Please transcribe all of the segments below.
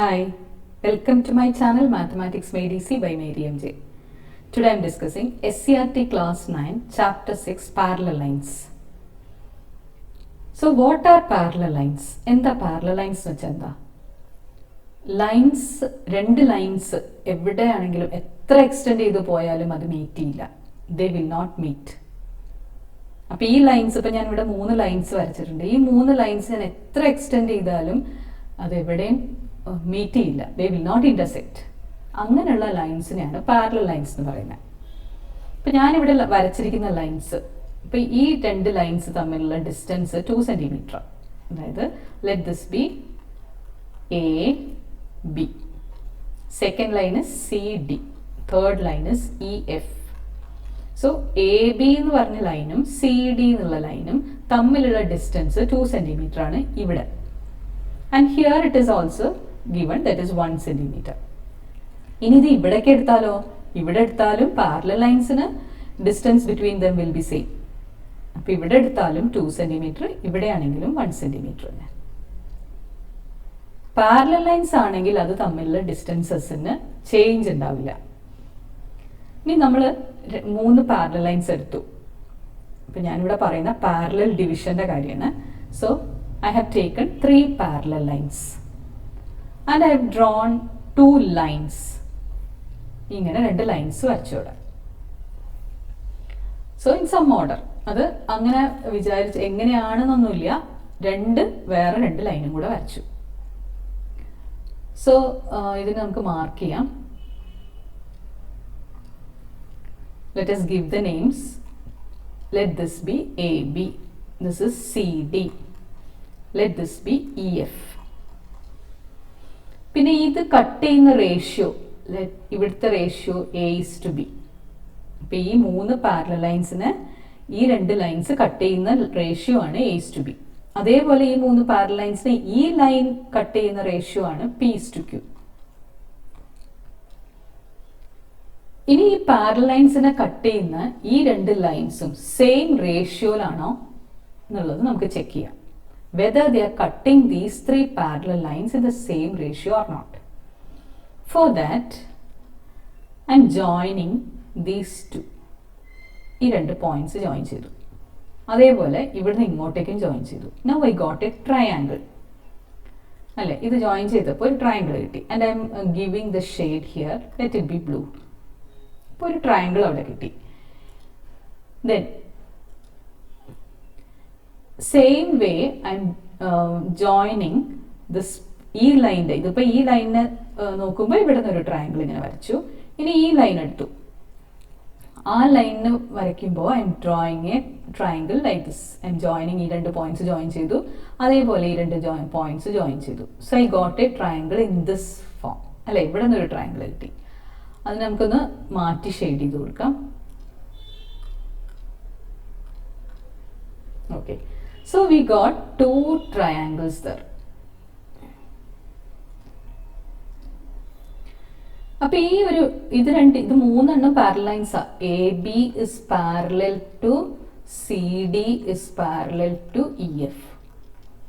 Hi, welcome to my channel Mathematics Made Easy by Mary MJ. Today I am discussing SCRT Class 9, Chapter 6, Parallel Lines. So what are parallel lines? എന്താ parallel lines എന്ന് വെച്ചാൽ എന്താ? Lines, രണ്ട് lines എവിടെയാണെങ്കിലും എത്ര extend ചെയ്ത് പോയാലും അത് മീറ്റ് ചെയ്യില്ല. They will not meet. അപ്പോൾ ഈ ലൈൻസ്, ഇപ്പം ഞാൻ ഇവിടെ 3 ലൈൻസ് വരച്ചിട്ടുണ്ട്. ഈ 3 ലൈൻസ് ഞാൻ എത്ര എക്സ്റ്റെൻഡ് ചെയ്താലും അത് എവിടെയും മീറ്റ് ചെയ്യില്ല. They will not intersect. അങ്ങനെയുള്ള ലൈൻസിനെയാണ് പാരലൽ ലൈൻസ് എന്ന് പറയുന്നത്. ഇപ്പം ഞാനിവിടെ വരച്ചിരിക്കുന്ന ലൈൻസ്, ഇപ്പം ഈ രണ്ട് ലൈൻസ് തമ്മിലുള്ള ഡിസ്റ്റൻസ് 2 സെൻറ്റിമീറ്റർ. അതായത് let this B A B, second line is C D, third line is E F. So A B എന്ന് പറഞ്ഞ ലൈനും സി ഡി എന്നുള്ള ലൈനും തമ്മിലുള്ള ഡിസ്റ്റൻസ് 2 സെൻറ്റിമീറ്റർ ആണ് ഇവിടെ. And here it is also given, that is 1 centimeter. ഇനി ഇത് ഇവിടേക്ക് എടുത്താലോ, ഇവിടെ എടുത്താലും പാരലൽ ലൈൻസിന് distance between them will be same. അപ്പം ഇവിടെ എടുത്താലും 2 സെൻറ്റിമീറ്റർ, ഇവിടെയാണെങ്കിലും 1 സെൻറ്റിമീറ്റർ തന്നെ. പാരലൽ ലൈൻസ് ആണെങ്കിൽ അത് തമ്മിലുള്ള ഡിസ്റ്റൻസസിന് ചേഞ്ച് ഉണ്ടാവില്ല. ഇനി നമ്മൾ 3 പാരലൽ ലൈൻസ് എടുത്തു. അപ്പം ഞാനിവിടെ പറയുന്ന പാരലൽ ഡിവിഷന്റെ കാര്യമാണ്. So I have taken 3 parallel lines and I have drawn 2 lines. ഇങ്ങനെ 2 ലൈൻസ് വരച്ചോടെ. സോ ഇൻ സം ഓർഡർ, അത് അങ്ങനെ വിചാരിച്ച് എങ്ങനെയാണെന്നൊന്നുമില്ല, വേറെ 2 ലൈനും കൂടെ വരച്ചു. സോ ഇതിന് നമുക്ക് മാർക്ക് ചെയ്യാം. Let us give the names. Let this be AB. This is CD. Let this be EF. പിന്നെ ഇത് കട്ട് ചെയ്യുന്ന റേഷ്യോ, ഇവിടുത്തെ റേഷ്യോ A:B. അപ്പം ഈ 3 പാരലൽ ലൈൻസിന് ഈ 2 ലൈൻസ് കട്ട് ചെയ്യുന്ന റേഷ്യോ ആണ് A:B. അതേപോലെ ഈ 3 പാരലൽ ലൈൻസിന് ഈ ലൈൻ കട്ട് ചെയ്യുന്ന റേഷ്യോ ആണ് P:Q. ഇനി ഈ പാരലൽ ലൈൻസിനെ കട്ട് ചെയ്യുന്ന ഈ 2 ലൈൻസും സെയിം റേഷ്യോയിലാണോ എന്നുള്ളത് നമുക്ക് ചെക്ക് ചെയ്യാം. Whether they are cutting these 3 parallel lines in the same ratio or not. For that, I am joining these 2. ഈ 2 പോയിന്റ്സ് ജോയിൻ ചെയ്തു. അതേപോലെ ഇവിടുന്ന് ഇങ്ങോട്ടേക്കും ജോയിൻ ചെയ്തു. Now I got a triangle. അല്ലേ, ഇത് ജോയിൻ ചെയ്തപ്പോൾ ഒരു ട്രയാങ്കിൾ കിട്ടി. And I M giving the shade here, let it be blue. അപ്പോൾ ഒരു ട്രയാങ്കിൾ അവിടെ കിട്ടി. Then same way I M joining this, ഈ ലൈൻ്റെ, ഇതിപ്പോൾ ഈ ലൈനിനെ നോക്കുമ്പോൾ ഇവിടെ നിന്ന് ഒരു ട്രയാങ്കിൾ ഇങ്ങനെ വരച്ചു. ഇനി ഈ ലൈൻ എടുത്തു, ആ ലൈനിന് വരയ്ക്കുമ്പോൾ I M drawing A triangle like this. I M joining, ഈ 2 പോയിന്റ്സ് ജോയിൻ ചെയ്തു, അതേപോലെ ഈ 2 പോയിന്റ്സ് ജോയിൻ ചെയ്തു. So I got A triangle in this form. അല്ലെ, ഇവിടെ നിന്ന് ഒരു ട്രയാങ്കിൾ കിട്ടി. അത് നമുക്കൊന്ന് മാറ്റി ഷെയ്ഡ് ചെയ്ത് കൊടുക്കാം. Okay, so we got 2 triangles there. അപ്പോൾ ഈ ഒരു ഇത് 3 parallel lines. A B is parallel to C D is parallel to E F.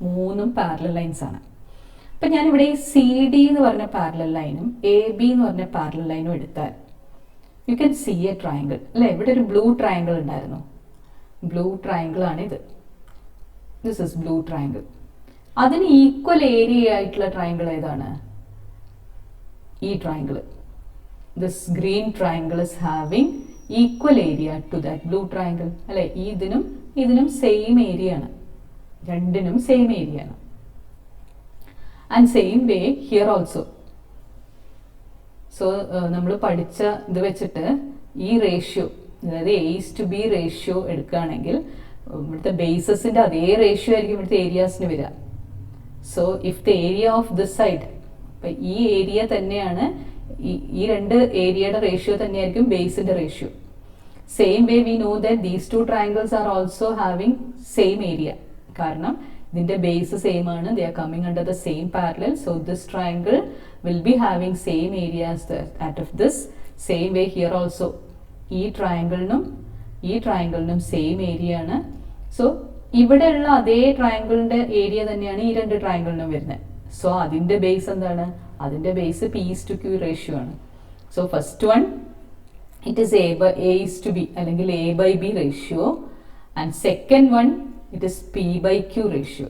3 parallel lines ആണ്. അപ്പം ഞാനിവിടെ ഈ സി ഡി എന്ന് പറഞ്ഞ പാരലൽ ലൈനും എ ബി എന്ന് പറഞ്ഞ പാരലൽ ലൈനും എടുത്താൽ you can see a triangle. അല്ലേ, ഇവിടെ ഒരു ബ്ലൂ ട്രയാങ്കിൾ ഉണ്ടായിരുന്നു. ബ്ലൂ ട്രയാങ്കിൾ ആണ് ഇത്. This is blue triangle. അതിന് ഈക്വൽ ഏരിയ ആയിട്ടുള്ള ട്രയാങ്കിൾ ഏതാണ്? ഈ triangle. This green triangle is having equal area to that blue triangle. അല്ലെ, ഇതിനും സെയിം ഏരിയ ആണ്, രണ്ടിനും സെയിം ഏരിയ ആണ്. And same way here also. So നമ്മൾ പഠിച്ച ഇത് വെച്ചിട്ട് ഈ റേഷ്യോ, അതായത് A:B റേഷ്യോ എടുക്കുകയാണെങ്കിൽ ഇവിടുത്തെ ബേസസിന്റെ അതേ റേഷ്യോ ആയിരിക്കും ഇവിടുത്തെ ഏരിയാസിന് വരിക. So if the area of this side, ഇപ്പം ഈ ഏരിയ തന്നെയാണ്, ഈ 2 ഏരിയയുടെ റേഷ്യോ തന്നെയായിരിക്കും ബേസിന്റെ ratio. Same way we know that these 2 triangles are also having same area. കാരണം ഇതിന്റെ ബേസ് സെയിം ആണ്, they are coming under the same parallel. So this triangle will be having same area as that of this. Same way here also, ഈ ട്രയാങ്കിളിനും same area ആണ്. So ഇവിടെയുള്ള അതേ ട്രയാങ്കിളിന്റെ area തന്നെയാണ് ഈ 2 ട്രയാങ്കിളിനും വരുന്നത്. സോ അതിന്റെ ബേസ് എന്താണ്? അതിൻ്റെ ബേസ് P:Q റേഷ്യോ ആണ്. So first one it is A:B അല്ലെങ്കിൽ A/B ratio, and second one it is P/Q ratio.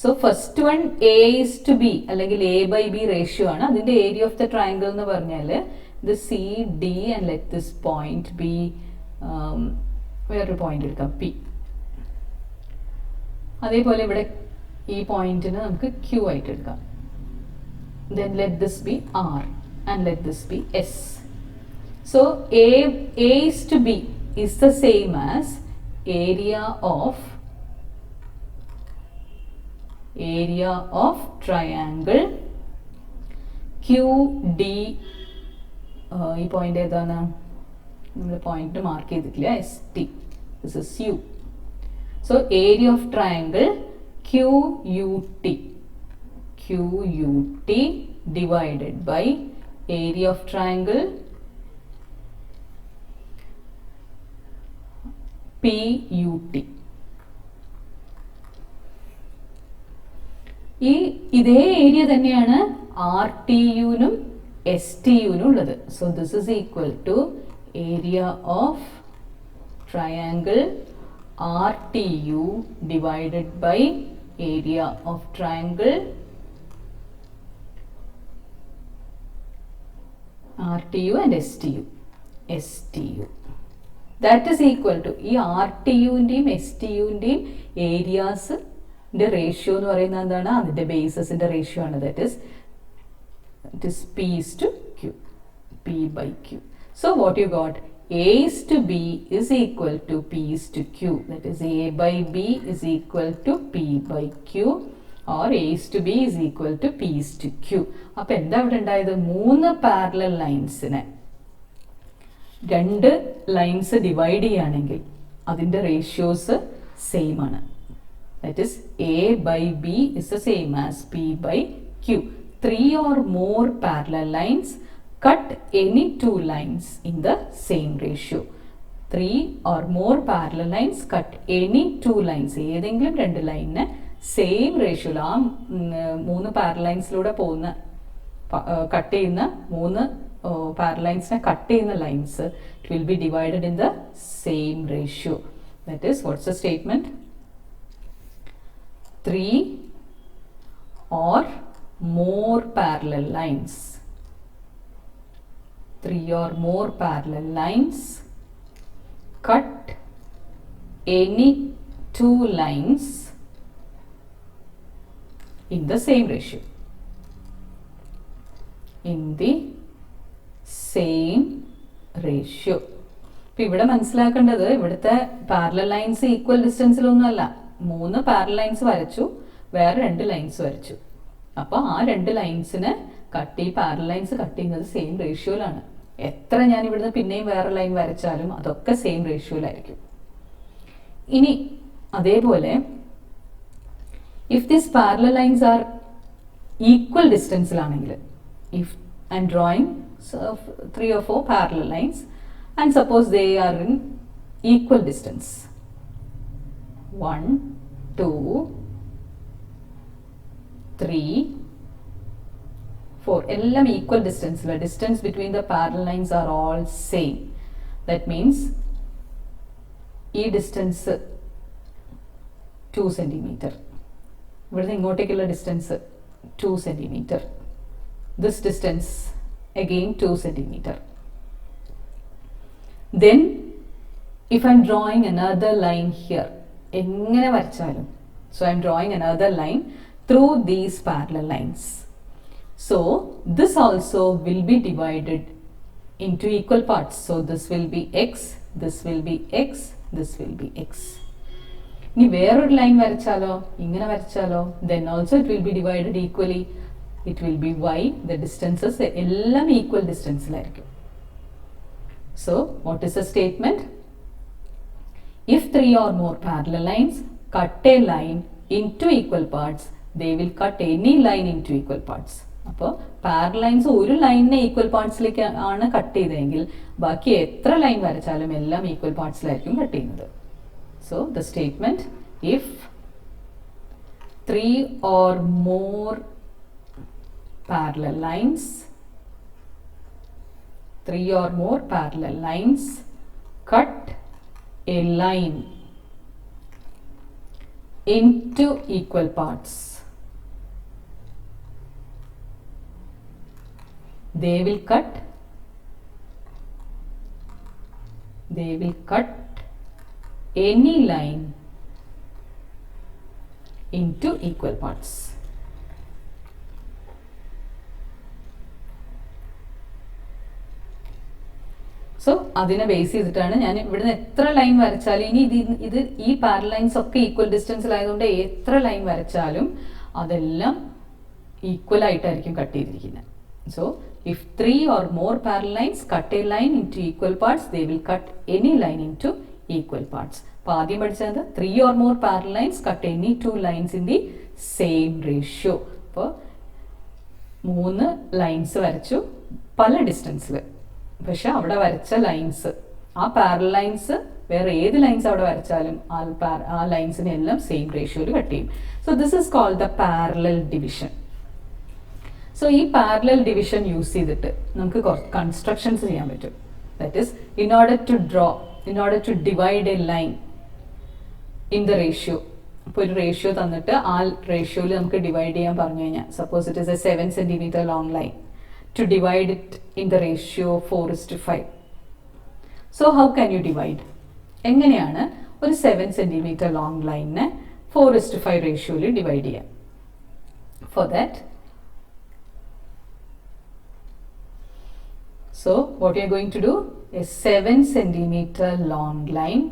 So first one A:B അല്ലെങ്കിൽ A/B റേഷ്യോ ആണ്. അതിൻ്റെ ഏരിയ ഓഫ് ദ ട്രയാങ്കിൾ എന്ന് പറഞ്ഞാൽ ഇത് CD and let this point B വേറൊരു point എടുക്കാം P. അതേപോലെ ഇവിടെ ഈ പോയിന്റിന് നമുക്ക് Q ആയിട്ട് എടുക്കാം. Then let this be R and let this be S. So A:B is the same as area of triangle QD. ഈ പോയിന്റ് ഏതാണ്? നമ്മൾ പോയിന്റ് മാർക്ക് ചെയ്തിട്ടില്ല, ST. This is U. So area of triangle QUT divided by area of triangle PUT. ഇതേ area തന്നെയാണ് RTUനും STUനും ഉള്ളത്. So this is equal to area of triangle RTU divided by area of triangle RTU and STU. That is equal to ഈ RTUവിൻ്റെയും STUവിൻ്റെയും ഏരിയാസിൻ്റെ ratio എന്ന് പറയുന്നത് എന്താണ്? അതിൻ്റെ ബേസസിൻ്റെ റേഷ്യോ ആണ്. That is P:Q, P/Q. So what you got? A:B is equal to P:Q. That is A/B is equal to P/Q or A:B is equal to P:Q. അപ്പോൾ എന്താ ഇവിടെ ഉണ്ടായത്? 3 പാരലൽ ലൈൻസിനെ 2 ലൈൻസ് ഡിവൈഡ് ചെയ്യുകയാണെങ്കിൽ അതിൻ്റെ റേഷ്യോസ് സെയിം ആണ്. That is A/B is the same as P/Q. 3 or more parallel lines cut any 2 lines in the same ratio. 3 or more parallel lines cut any 2 lines. ഏതെങ്കിലും 2 ലൈനിനെ same റേഷ്യോയിൽ ആ 3 parallel ലൈൻസിലൂടെ പോകുന്ന cut ചെയ്യുന്ന 3 parallel ലൈൻസിനെ cut ചെയ്യുന്ന lines it will be divided in the same ratio. That is what's the statement? 3 or more parallel lines. 3 or more parallel lines cut any 2 lines in the same ratio. In the same ratio. ഇപ്പോൾ ഇവിടെ മനസ്സിലാക്കേണ്ടത് ഇവിടുത്തെ parallel lines equal ഡിസ്റ്റൻസിലൊന്നുമല്ല. 3 parallel lines വരച്ചു, വേറെ 2 lines വരച്ചു. അപ്പോൾ ആ 2 ലൈൻസിന് പാരലൽ ലൈൻസ് കട്ട് ചെയ്യുന്നത് സെയിം റേഷ്യോയിലാണ്. എത്ര ഞാൻ ഇവിടുന്ന് പിന്നെയും വേറെ ലൈൻ വരച്ചാലും അതൊക്കെ സെയിം റേഷ്യോയിലായിരിക്കും. ഇനി അതേപോലെ if this parallel lines are equal ഡിസ്റ്റൻസിലാണെങ്കിൽ, if I'm drawing 3 or 4 parallel lines and suppose they are in equal distance, 1, 2, 3, 4 എല്ലാം ഈക്വൽ ഡിസ്റ്റൻസിൽ, distance between the parallel lines are all same. That means ഈ distance 2 centimetre, ഇവിടുന്ന് ഇങ്ങോട്ടേക്കുള്ള distance 2 centimetre, this distance again 2 centimeter. Then if I am drawing another line here, എങ്ങനെ വരച്ചാലും, so I am drawing another line through these parallel lines. So this also will be divided into equal parts. So this will be x, this will be x, this will be x. ഇനി വേറൊരു line വരച്ചാലോ, ഇങ്ങനെ വരച്ചാലോ, then also it will be divided equally. It will be y, the distances എല്ലാം equal distanceലായിരിക്കും. So what is the statement? If 3 or more parallel lines cut a line into equal parts, they will cut any line into equal parts. അപ്പോൾ parallel lines ഒരു ലൈനിനെ equal പാർട്സിലേക്ക് ആണ് cut ചെയ്തതെങ്കിൽ ബാക്കി എത്ര line വരച്ചാലും എല്ലാം equal പാർട്സിലായിരിക്കും cut ചെയ്യുന്നത്. So the statement, if 3 or more parallel lines, 3 or more parallel lines cut a line into equal parts. They will cut any line into equal parts. So അതിനെ base ചെയ്തിട്ടാണ് ഞാൻ ഇവിടുന്ന് എത്ര line വരച്ചാലും, ഇനി ഇത് ഈ parallel lines ഒക്കെ equal ഡിസ്റ്റൻസിലായതുകൊണ്ട് എത്ര ലൈൻ വരച്ചാലും അതെല്ലാം ഈക്വൽ ആയിട്ടായിരിക്കും കട്ട് ചെയ്തിരിക്കുന്നത്. So if 3 or more parallel lines cut a line into equal parts, they will cut any line into equal parts. അപ്പോൾ ആദ്യം പഠിച്ചത് 3 or more parallel lines cut any 2 lines in the same ratio. അപ്പോൾ 3 lines വരച്ചു പല ഡിസ്റ്റൻസിൽ, പക്ഷെ അവിടെ വരച്ച lines, ആ പാരലൽ ലൈൻസ് വേറെ ഏത് ലൈൻസ് അവിടെ വരച്ചാലും ആ ലൈൻസിനെ എല്ലാം സെയിം റേഷ്യോയിൽ കട്ട് ചെയ്യും. So this is called the parallel division. So ഈ പാരലൽ ഡിവിഷൻ യൂസ് ചെയ്തിട്ട് നമുക്ക് കുറച്ച് കൺസ്ട്രക്ഷൻസ് ചെയ്യാൻ പറ്റും. That is in order to divide a line in the ratio. ഇപ്പോൾ ഒരു റേഷ്യോ തന്നിട്ട് ആ റേഷ്യോയിൽ നമുക്ക് ഡിവൈഡ് ചെയ്യാൻ പറഞ്ഞു കഴിഞ്ഞാൽ, suppose it is A 7 cm long line, to divide it in the ratio 4:5. So how can you divide? എങ്ങനെയാണ് ഒരു 7 cm long line 4:5 ratioയിൽ ഡിവൈഡ് ചെയ്യാം? For that, so what you are going to do is 7 cm long line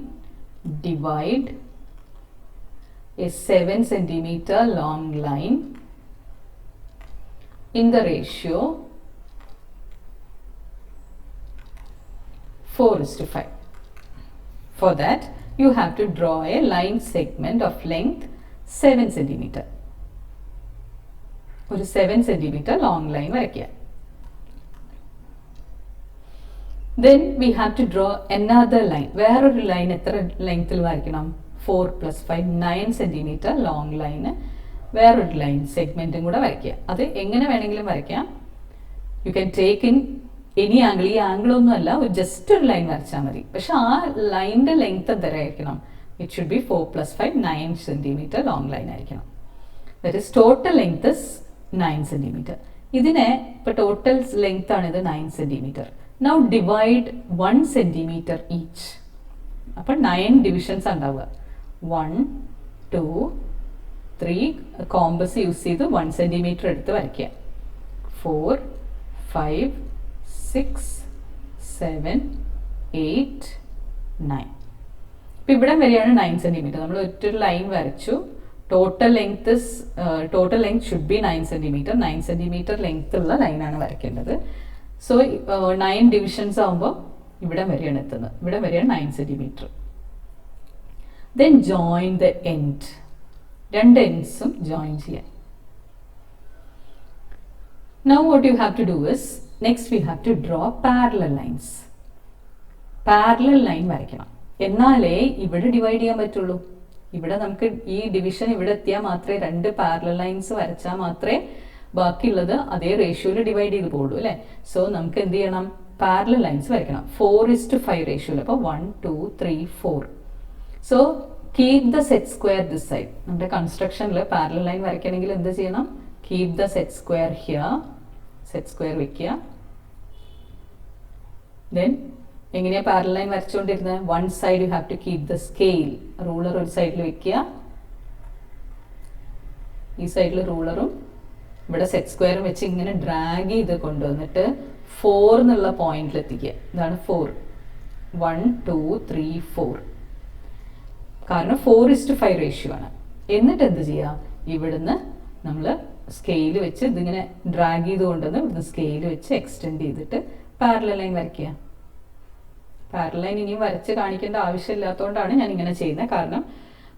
divide a 7 cm long line in the ratio 4:5. For that, you have to draw a line segment of length 7 cm. ഒരു 7 cm long line വരയ്ക്കുക. Then we have to draw another line. വേറൊരു line എത്ര ലെങ്ത്തിൽ വരയ്ക്കണം? 4 + 5 9 cm long line വേറൊരു line സെഗ്മെന്റും കൂടെ വരയ്ക്കുക. അത് എങ്ങനെ വേണമെങ്കിലും വരയ്ക്കാം. You can take in any angle. ഈ ആംഗിൾ ഒന്നും അല്ല, ഒരു ജസ്റ്റ് ഒരു ലൈൻ വരച്ചാൽ മതി. പക്ഷെ ആ ലൈനിന്റെ ലെങ്ത് എന്തരായിരിക്കണം? It should be 4 + 5 9 cm long line ആയിരിക്കണം. That is total length is 9 cm. ഇതിനെ ഇപ്പൊ ടോട്ടൽ ലെങ്ത് ആണ് ഇത് 9 cm. Now divide 1 cm each. അപ്പൊ 9 ഡിവിഷൻസ് ഉണ്ടാവുക. 1 2 3 കോമ്പസ് യൂസ് ചെയ്ത് 1 cm എടുത്ത് വരയ്ക്കുക. 4 5 6 7 8 9. ഇപ്പം ഇവിടെ വരെയാണ് 9 cm. നമ്മൾ ഒറ്റൊരു ലൈൻ വരച്ചു. Total length should be 9 cm. 9 cm length ഉള്ള ലൈനാണ് വരയ്ക്കേണ്ടത്. സോ 9 ഡിവിഷൻസ് ആകുമ്പോൾ ഇവിടെ വരെയാണ് എത്തുന്നത്. ഇവിടെ വരെയാണ് 9 cm. Then join the end. രണ്ട് എൻഡ്സും ജോയിൻ ചെയ്യാൻ. Now what you have to do is, next we have to draw parallel lines. Parallel line വരയ്ക്കണം. എന്നാലേ ഇവിടെ ഡിവൈഡ് ചെയ്യാൻ പറ്റുള്ളൂ. ഇവിടെ നമുക്ക് ഈ ഡിവിഷൻ ഇവിടെ എത്തിയാൽ മാത്രമേ 2 പാരലൽ ലൈൻസ് വരച്ചാൽ മാത്രമേ ബാക്കിയുള്ളത് അതേ റേഷ്യോയിൽ ഡിവൈഡ് ചെയ്ത് പോകുള്ളൂ അല്ലേ. സോ നമുക്ക് എന്ത് ചെയ്യണം? പാരലൽ ലൈൻസ് വരയ്ക്കണം 4:5 റേഷ്യോയിൽ. അപ്പോൾ 1 2 3 4. So keep the set square this side. നമ്മുടെ കൺസ്ട്രക്ഷനിൽ പാരലൽ ലൈൻ വരയ്ക്കണമെങ്കിൽ എന്ത് ചെയ്യണം? Keep the set square here. Set square വെക്കുക. ദെൻ എങ്ങനെയാ പാരലൽ ലൈൻ വരച്ചുകൊണ്ടിരുന്നത്? One side you have to keep the scale. Ruler ഒരു സൈഡിൽ വെക്കുക. ഈ സൈഡിൽ റൂളറും ഇവിടെ സെറ്റ് സ്ക്വയറും വെച്ച് ഇങ്ങനെ ഡ്രാഗ് ചെയ്ത് കൊണ്ടുവന്നിട്ട് 4 എന്നുള്ള പോയിന്റിൽ എത്തിക്കുക. ഇതാണ് 4. 1 2 3 4. കാരണം 4:5 റേഷ്യോ ആണ്. എന്നിട്ട് എന്ത് ചെയ്യുക? ഇവിടുന്ന് നമ്മൾ സ്കെയിൽ വെച്ച് ഇതിങ്ങനെ ഡ്രാഗ് ചെയ്ത് കൊണ്ടുവന്ന് ഇവിടുന്ന് സ്കെയിൽ വെച്ച് എക്സ്റ്റെൻഡ് ചെയ്തിട്ട് പാരലൽ ലൈൻ വരയ്ക്കുക. പാരലൽ ലൈൻ ഇനിയും വരച്ച് കാണിക്കേണ്ട ആവശ്യമില്ലാത്തതുകൊണ്ടാണ് ഞാൻ ഇങ്ങനെ ചെയ്യുന്നത്. കാരണം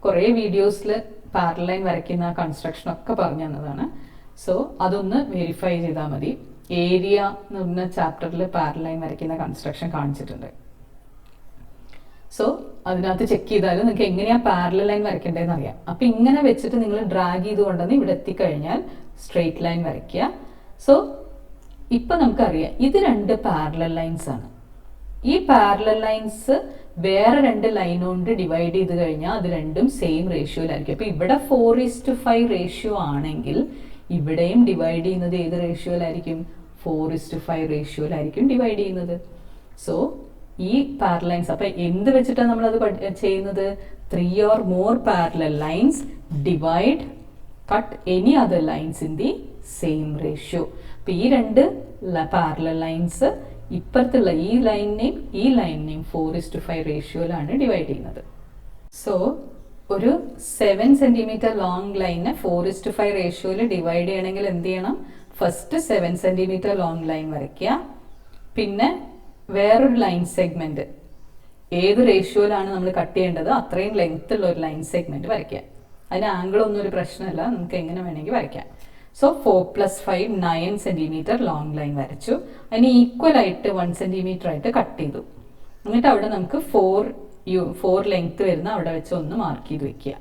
കുറേ വീഡിയോസിൽ പാരലൽ ലൈൻ വരയ്ക്കുന്ന കൺസ്ട്രക്ഷൻ ഒക്കെ പറഞ്ഞു തന്നതാണ്. സോ അതൊന്ന് വെരിഫൈ ചെയ്താൽ മതി. ഏരിയ എന്ന് പറഞ്ഞ ചാപ്റ്ററിൽ പാരലൽ ലൈൻ വരയ്ക്കുന്ന കൺസ്ട്രക്ഷൻ കാണിച്ചിട്ടുണ്ട്. സോ അതിനകത്ത് ചെക്ക് ചെയ്താൽ നിങ്ങൾക്ക് എങ്ങനെയാ പാരലൽ ലൈൻ വരയ്ക്കേണ്ടതെന്ന് അറിയാം. അപ്പം ഇങ്ങനെ വെച്ചിട്ട് നിങ്ങൾ ഡ്രാഗ് ചെയ്ത് കൊണ്ടുവന്ന് ഇവിടെ എത്തിക്കഴിഞ്ഞാൽ സ്ട്രെയിറ്റ് ലൈൻ വരയ്ക്കുക. സോ ഇപ്പം നമുക്കറിയാം ഇത് രണ്ട് പാരലൽ ലൈൻസ് ആണ്. ഈ പാരലൽ ലൈൻസ് വേറെ രണ്ട് ലൈൻ കൊണ്ട് ഡിവൈഡ് ചെയ്ത് കഴിഞ്ഞാൽ അത് രണ്ടും സെയിം റേഷ്യോയിലായിരിക്കും. അപ്പോൾ ഇവിടെ 4:5 റേഷ്യോ ആണെങ്കിൽ ഇവിടെയും ഡിവൈഡ് ചെയ്യുന്നത് ഏത് റേഷ്യോയിലായിരിക്കും? 4:5 റേഷ്യോയിലായിരിക്കും ഡിവൈഡ് ചെയ്യുന്നത്. സോ ഈ പാരലൽ ലൈൻസ് അപ്പം എന്ത് വെച്ചിട്ടാണ് നമ്മളത് ചെയ്യുന്നത്? 3 or more parallel lines divide cut any other lines in the same ratio. അപ്പോൾ ഈ രണ്ട് പാരലൽ ലൈൻസ് ഇപ്പുറത്തുള്ള ഈ ലൈനിനെയും 4:5 റേഷ്യോയിലാണ് ഡിവൈഡ് ചെയ്യുന്നത്. സോ ഒരു 7 സെന്റിമീറ്റർ ലോങ് ലൈനെ 4:5 റേഷ്യോയിൽ ഡിവൈഡ് ചെയ്യണമെങ്കിൽ എന്ത് ചെയ്യണം? ഫസ്റ്റ് 7 സെന്റിമീറ്റർ ലോങ് ലൈൻ വരയ്ക്കുക. പിന്നെ വേറൊരു ലൈൻ സെഗ്മെന്റ് ഏത് റേഷ്യോയിലാണ് നമ്മൾ കട്ട് ചെയ്യേണ്ടത് അത്രയും ലെങ്ത് ഉള്ള ഒരു ലൈൻ സെഗ്മെന്റ് വരയ്ക്കുക. അതിന് ആംഗിൾ ഒന്നും ഒരു പ്രശ്നമല്ല, നമുക്ക് എങ്ങനെ വേണമെങ്കിൽ വരയ്ക്കാം. സോ 4+5 9 സെന്റിമീറ്റർ ലോങ് ലൈൻ വരച്ചു. അതിന് ഈക്വൽ ആയിട്ട് 1 സെന്റിമീറ്റർ ആയിട്ട് കട്ട് ചെയ്തു. എന്നിട്ട് അവിടെ നമുക്ക് 4 ലെങ്ത് വരുന്ന അവിടെ വെച്ച് ഒന്ന് മാർക്ക് ചെയ്ത് വെക്കുക.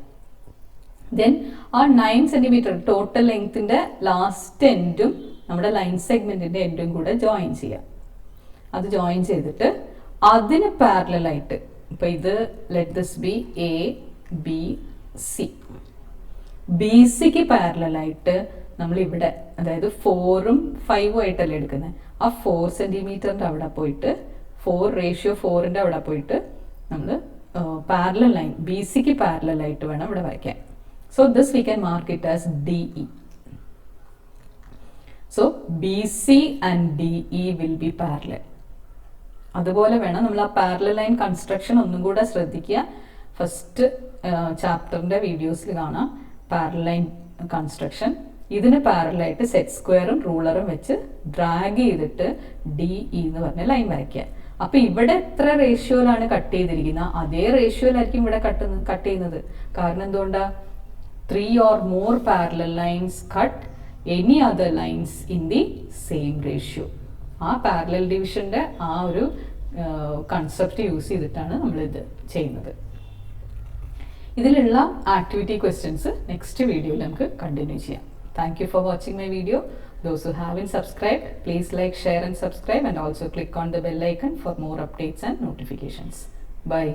ദെൻ ആ 9 സെന്റിമീറ്റർ ടോട്ടൽ ലെങ്ത്തിന്റെ ലാസ്റ്റ് എൻഡും നമ്മുടെ ലൈൻ സെഗ്മെന്റിന്റെ എൻഡും കൂടെ ജോയിൻ ചെയ്യാം. അത് ജോയിൻ ചെയ്തിട്ട് അതിന് പാരലൽ ആയിട്ട് ഇപ്പൊ ഇത് let this B A B C, B സിക്ക് പാരലൽ ആയിട്ട് നമ്മൾ ഇവിടെ, അതായത് 4ഉം 5ഉം ആയിട്ടല്ലേ എടുക്കുന്നത്, ആ 4 സെന്റിമീറ്ററിന്റെ അവിടെ പോയിട്ട് 4:4 അവിടെ പോയിട്ട് നമ്മൾ പാരലൽ ലൈൻ ബി സിക്ക് പാരലൽ ആയിട്ട് വേണം ഇവിടെ വരയ്ക്കാൻ. So this we can mark it as DE. So BC and DE will be parallel. അതുപോലെ വേണം നമ്മൾ ആ പാരലൽ ലൈൻ കൺസ്ട്രക്ഷൻ ഒന്നും കൂടെ ശ്രദ്ധിക്കുക. ഫസ്റ്റ് ചാപ്റ്ററിന്റെ വീഡിയോസിൽ കാണാം പാരലൽ ലൈൻ കൺസ്ട്രക്ഷൻ. ഇതിന് പാരലായിട്ട് സെറ്റ് സ്ക്വയറും റൂളറും വെച്ച് ഡ്രാഗ് ചെയ്തിട്ട് DE എന്ന് പറഞ്ഞ ലൈൻ വരയ്ക്കുക. അപ്പൊ ഇവിടെ എത്ര റേഷ്യോയിലാണ് കട്ട് ചെയ്തിരിക്കുന്നത് അതേ റേഷ്യോയിലായിരിക്കും ഇവിടെ കട്ട് ചെയ്യുന്നത്. കാരണം എന്തുകൊണ്ടാ? 3 or more parallel lines cut any other lines in the same ratio. ആ പാരലൽ ഡിവിഷന്റെ ആ ഒരു കൺസെപ്റ്റ് യൂസ് ചെയ്തിട്ടാണ് നമ്മൾ ഇത് ചെയ്യുന്നത്. ഇതിലുള്ള ആക്ടിവിറ്റി ക്വസ്റ്റ്യൻസ് നെക്സ്റ്റ് വീഡിയോയിൽ നമുക്ക് കണ്ടിന്യൂ ചെയ്യാം. Thank you for watching my video. Those who haven't subscribed, please like, share and subscribe, and also click on the bell icon for more updates and notifications. Bye.